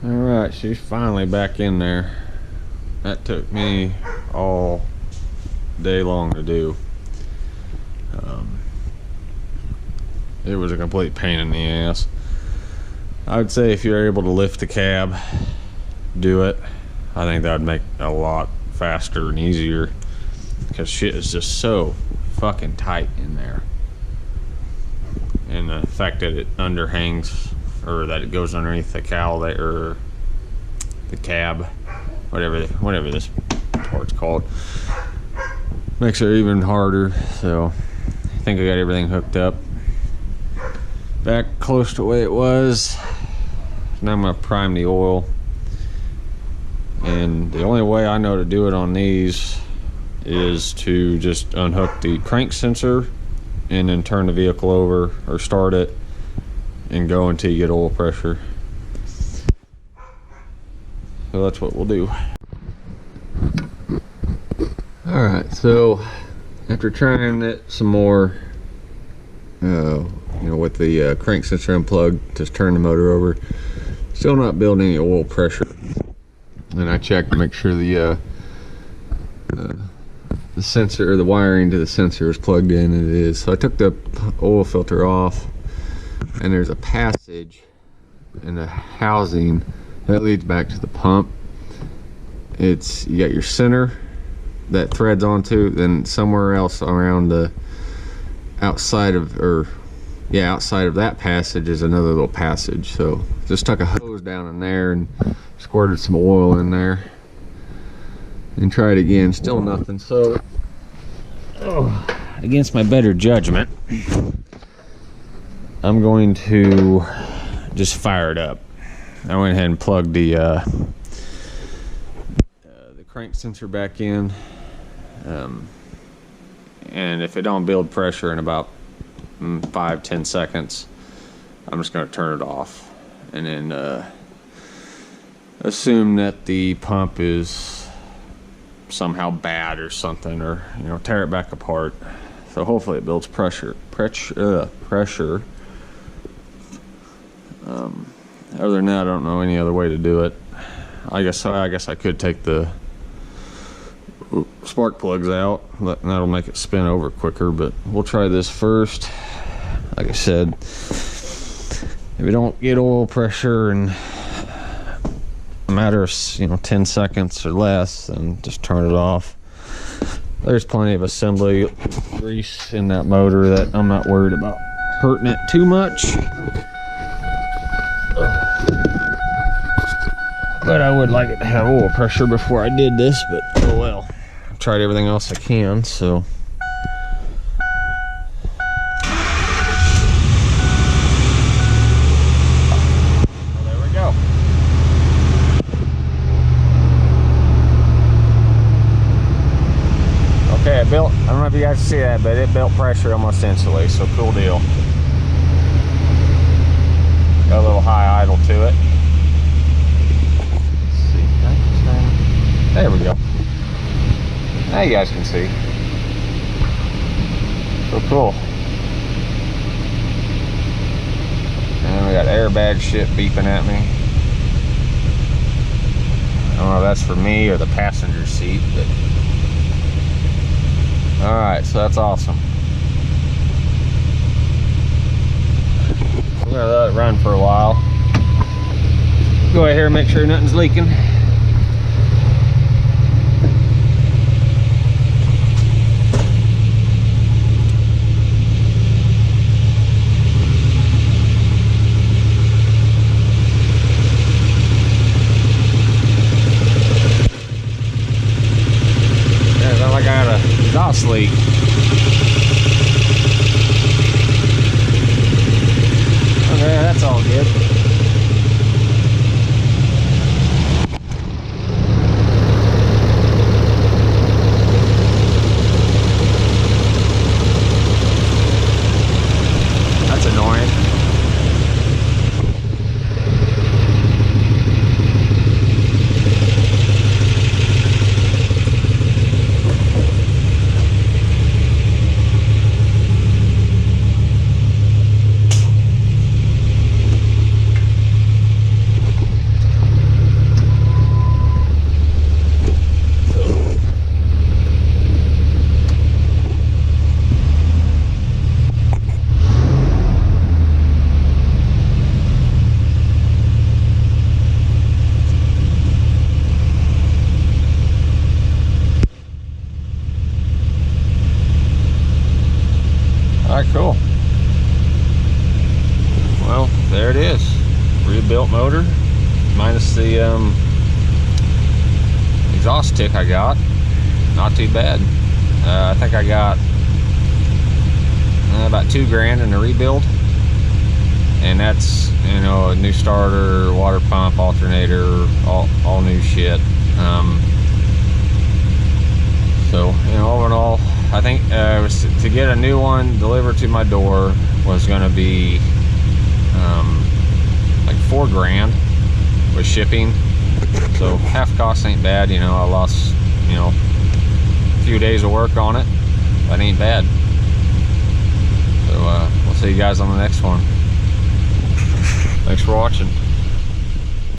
Alright, she's finally back in there. That took me all day long to do. It was a complete pain in the ass. I would say if you're able to lift the cab, do it. I think that would make it a lot faster and easier, because shit is just so fucking tight in there. And the fact that it underhangs, or that it goes underneath the cowl there, or the cab, whatever this part's called, makes it even harder. So I think I got everything hooked up back close to the way it was. Now I'm gonna prime the oil, and the only way I know to do it on these is to just unhook the crank sensor and then turn the vehicle over or start it and go until you get oil pressure. So that's what we'll do. Alright, so after trying it some more, you know, with the crank sensor unplugged, just turn the motor over, still not building any oil pressure. And I checked to make sure the sensor, or the wiring to the sensor, is plugged in, and it is. So I took the oil filter off, and there's a passage and a housing that leads back to the pump. It's, you got your center that threads onto, then somewhere else around the outside of, or yeah, outside of that passage is another little passage. So just stuck a hose down in there and squirted some oil in there and tried again, still nothing. So against my better judgment, I'm going to just fire it up. I went ahead and plugged the crank sensor back in, and if it don't build pressure in about 5-10 seconds, I'm just going to turn it off, and then assume that the pump is somehow bad or something, or, you know, tear it back apart. So hopefully it builds pressure. Other than that, I don't know any other way to do it. I guess I could take the spark plugs out, and that'll make it spin over quicker, but we'll try this first. Like I said, if we don't get oil pressure in a matter of, you know, 10 seconds or less, then just turn it off. There's plenty of assembly grease in that motor that I'm not worried about hurting it too much. But I would like it to have oil pressure before I did this, but oh well. I've tried everything else I can, so. Well, there we go. Okay, it built, I don't know if you guys see that, but it built pressure almost instantly, so cool deal. Got a little high idle to it. There we go. Now you guys can see. So cool. And we got airbag shit beeping at me. I don't know if that's for me or the passenger seat, but alright, so that's awesome. We're gonna let it run for a while. Go ahead here and make sure nothing's leaking. I got a exhaust leak. Okay, that's all good. Alright, cool. Well, there it is. Rebuilt motor, minus the exhaust tick I got. Not too bad. I think I got about $2 in the rebuild, and that's, you know, a new starter, water pump, alternator, all new shit. So, you know, all in all, I think to get a new one delivered to my door was going to be like $4 with shipping. So half cost ain't bad. You know, I lost, you know, a few days of work on it. That ain't bad. So we'll see you guys on the next one. Thanks for watching.